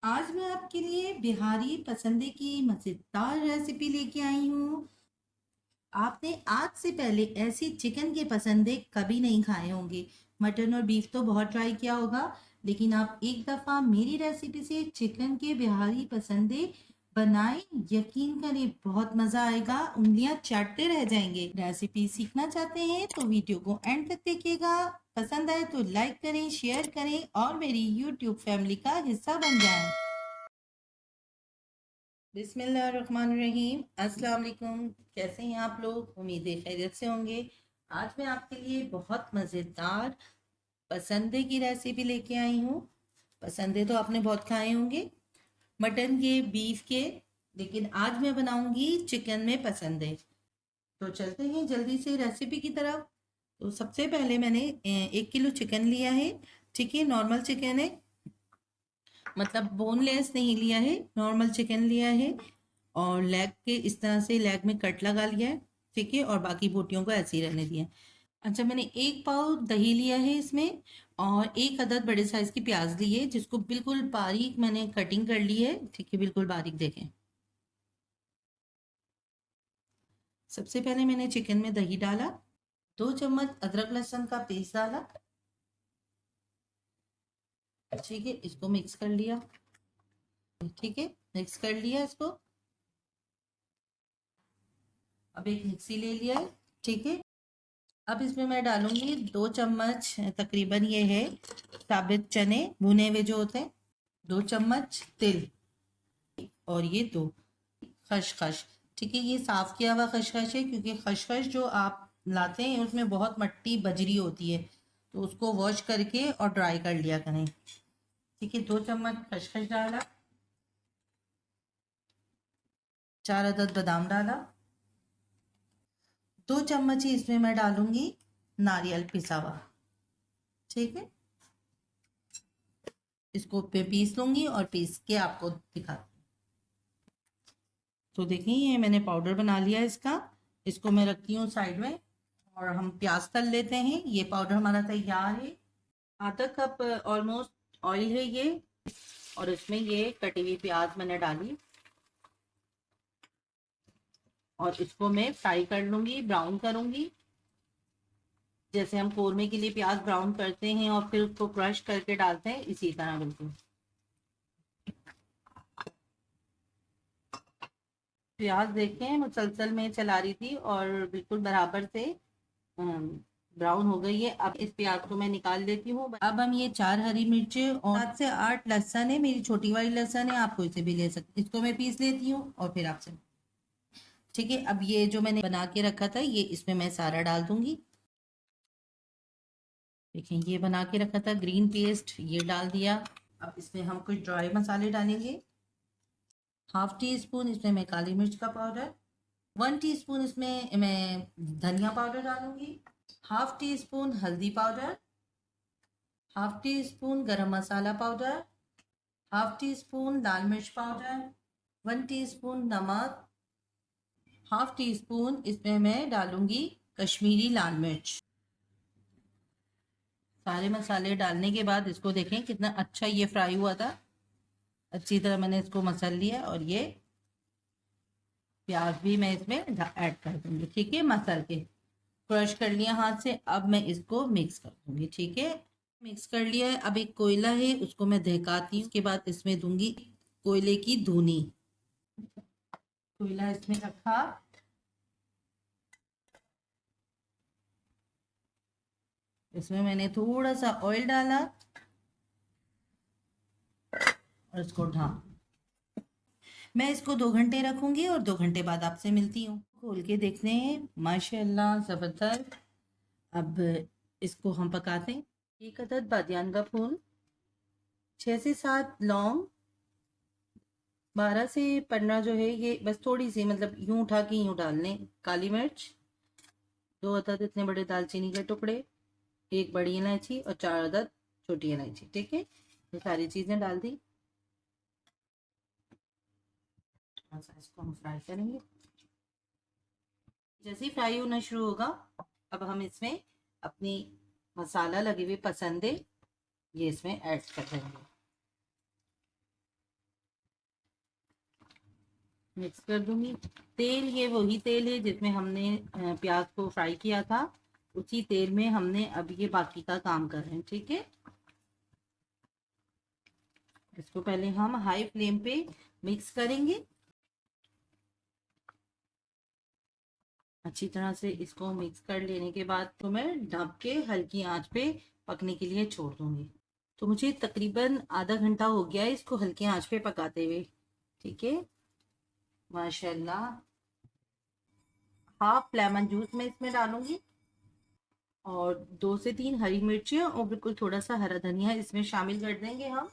आज मैं आपके लिए बिहारी पसंदे की मज़ेदार रेसिपी लेके आई हूँ। आपने आज से पहले ऐसी चिकन के पसंदे कभी नहीं खाए होंगे। मटन और बीफ तो बहुत ट्राई किया होगा, लेकिन आप एक दफ़ा मेरी रेसिपी से चिकन के बिहारी पसंदे बनाएं। यकीन करें, बहुत मज़ा आएगा, उंगलियां चाटते रह जाएंगे। रेसिपी सीखना चाहते हैं तो वीडियो को एंड तक देखिएगा। पसंद आए तो लाइक करें, शेयर करें और मेरी यूट्यूब फैमिली का हिस्सा बन जाएं। बिस्मिल्लाहिर्रहमानिर्रहीम। अस्सलाम वालेकुम। कैसे हैं आप लोग? उम्मीद है खैरियत से होंगे। आज मैं आपके लिए बहुत मज़ेदार पसंदे की रेसिपी लेके आई हूँ। पसंदे तो आपने बहुत खाए होंगे, मटन के, बीफ के, लेकिन आज मैं बनाऊंगी चिकन में पसंदे। तो चलते हैं जल्दी से रेसिपी की तरफ। तो सबसे पहले मैंने 1 किलो चिकन लिया है। ठीक है, नॉर्मल चिकन है, मतलब बोनलेस नहीं लिया है, नॉर्मल चिकन लिया है। और लेग के इस तरह से लेग में कट लगा लिया है। ठीक है, और बाकी बोटियों को ऐसे ही रहने दिया है। अच्छा, मैंने 1 पाव दही लिया है इसमें, और 1 अदद बड़े साइज की प्याज ली है, जिसको बिल्कुल बारीक मैंने कटिंग कर ली है। ठीक है, बिल्कुल बारीक देखें। सबसे पहले मैंने चिकन में दही डाला, 2 चम्मच अदरक लहसुन का पेस्ट डाला। ठीक है, इसको मिक्स कर लिया। ठीक है, मिक्स कर लिया इसको। अब एक मिक्सी ले लिया है। ठीक है, अब इसमें मैं डालूंगी 2 चम्मच, तकरीबन ये है साबित चने भुने हुए जो होते हैं, 2 चम्मच तिल, और ये दो खसखस। ठीक है, ये साफ किया हुआ खसखस है, क्योंकि खसखस जो आप लाते हैं उसमें बहुत मट्टी बजरी होती है, तो उसको वॉश करके और ड्राई कर लिया करें। ठीक है, 2 चम्मच खसखस डाला, 4 अदद बादाम डाला, 2 चम्मच ही इसमें मैं डालूंगी नारियल पिसा हुआ। ठीक है, इसको पे पीस लूंगी और पीस के आपको दिखा। तो देखिए, ये मैंने पाउडर बना लिया है इसका। इसको मैं रखती हूँ साइड में, और हम प्याज तल लेते हैं। ये पाउडर हमारा तैयार है। आधा कप ऑलमोस्ट ऑयल है ये, और इसमें ये कटी हुई प्याज मैंने डाली, और इसको मैं फ्राई कर लूंगी, ब्राउन करूंगी, जैसे हम कोरमे के लिए प्याज ब्राउन करते हैं और फिर उसको क्रश करके डालते हैं, इसी तरह बिल्कुल। प्याज देखें, मुसलसल में चला रही थी और बिल्कुल बराबर से ब्राउन हो गई है। अब इस प्याज को मैं निकाल लेती हूँ। अब हम ये 4 हरी मिर्चें और 7 से 8 लहसुन है, मेरी छोटी वाली लहसुन है, आपको इसे भी ले सकते। इसको मैं पीस लेती हूँ और फिर आपसे। ठीक है, अब ये जो मैंने बना के रखा था, ये इसमें मैं सारा डाल दूंगी। देखिए, ये बना के रखा था ग्रीन पेस्ट, ये डाल दिया। अब इसमें हम कुछ ड्राई मसाले डालेंगे। 1/2 टी स्पून इसमें मैं काली मिर्च का पाउडर, 1 टीस्पून इसमें मैं धनिया पाउडर डालूंगी, 1/2 टी स्पून हल्दी पाउडर, 1/2 टी स्पून गरम मसाला पाउडर, 1/2 टी स्पून लाल मिर्च पाउडर, 1 टीस्पून नमक, 1/2 टी स्पून इसमें मैं डालूंगी कश्मीरी लाल मिर्च। सारे मसाले डालने के बाद इसको देखें कितना अच्छा ये फ्राई हुआ था। अच्छी तरह मैंने इसको मसल लिया, और ये प्याज भी मैं इसमें ऐड कर दूंगी। ठीक है, मसल के क्रश कर लिया हाथ से। अब मैं इसको मिक्स कर दूंगी। ठीक है, मिक्स कर लिया है। अब एक कोयला है, उसको मैं दहकाती हूँ। उसके बाद इसमें दूंगी कोयले की धुनी। कोयला इसमें रखा, इसमें मैंने थोड़ा सा ऑयल डाला, और इसको ढाक। मैं इसको 2 घंटे रखूंगी और 2 घंटे बाद आपसे मिलती हूँ। खोल के देखते हैं, माशाल्लाह जबरदस्त। अब इसको हम पकाते हैं। 1 अदद बादियान का फूल, 6 से 7 लौंग, 12 से 15 जो है ये बस थोड़ी सी, मतलब यूं उठा के यूं डालने। काली मिर्च, 2 अदद इतने बड़े दालचीनी के टुकड़े, 1 बड़ी इलायची और 4 अदद छोटी इलायची। ठीक है, ये सारी चीजें डाल दी। इसको हम फ्राई करेंगे। जैसे ही फ्राई होना शुरू होगा, अब हम इसमें अपनी मसाला लगे हुए पसंदे ये इसमें ऐड कर देंगे। मिक्स कर दूंगी। तेल ये वही तेल है जिसमें हमने प्याज को फ्राई किया था, उसी तेल में हमने अब ये बाकी का काम कर रहे हैं। ठीक है, इसको पहले हम हाई फ्लेम पे मिक्स करेंगे। अच्छी तरह से इसको मिक्स कर लेने के बाद तो मैं ढक के हल्की आंच पे पकने के लिए छोड़ दूंगी। तो मुझे तकरीबन आधा घंटा हो गया है इसको हल्की आंच पे पकाते हुए। ठीक है, माशाल्लाह। हाफ लेमन जूस मैं इसमें डालूंगी और 2 से 3 हरी मिर्ची और बिल्कुल थोड़ा सा हरा धनिया इसमें शामिल कर देंगे हम।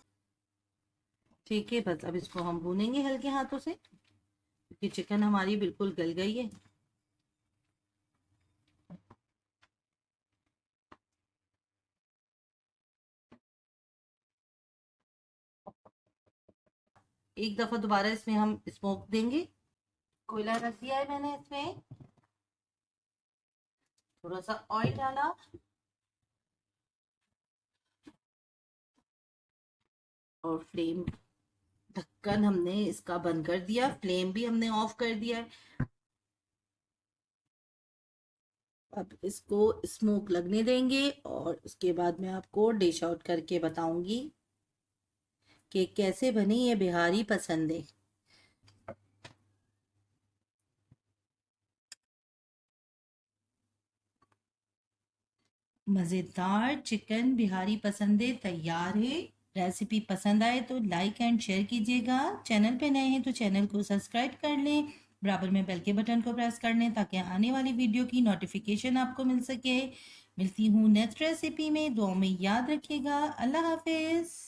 ठीक है, बस अब इसको हम भूनेंगे हल्के हाथों से क्योंकि चिकन हमारी बिल्कुल गल गई है। एक दफा दोबारा इसमें हम स्मोक देंगे। कोयला रख दिया है मैंने इसमें, थोड़ा सा ऑयल डाला और फ्लेम, ढक्कन हमने इसका बंद कर दिया, फ्लेम भी हमने ऑफ कर दिया है। अब इसको स्मोक लगने देंगे और उसके बाद मैं आपको डिश आउट करके बताऊंगी कि कैसे बनी ये बिहारी पसंदे। मज़ेदार चिकन बिहारी पसंदे तैयार है। रेसिपी पसंद आए तो लाइक एंड शेयर कीजिएगा। चैनल पे नए हैं तो चैनल को सब्सक्राइब कर लें, बराबर में बेल के बटन को प्रेस कर लें ताकि आने वाली वीडियो की नोटिफिकेशन आपको मिल सके। मिलती हूँ नेक्स्ट रेसिपी में, दुआ में याद रखिएगा। अल्लाह हाफिज़।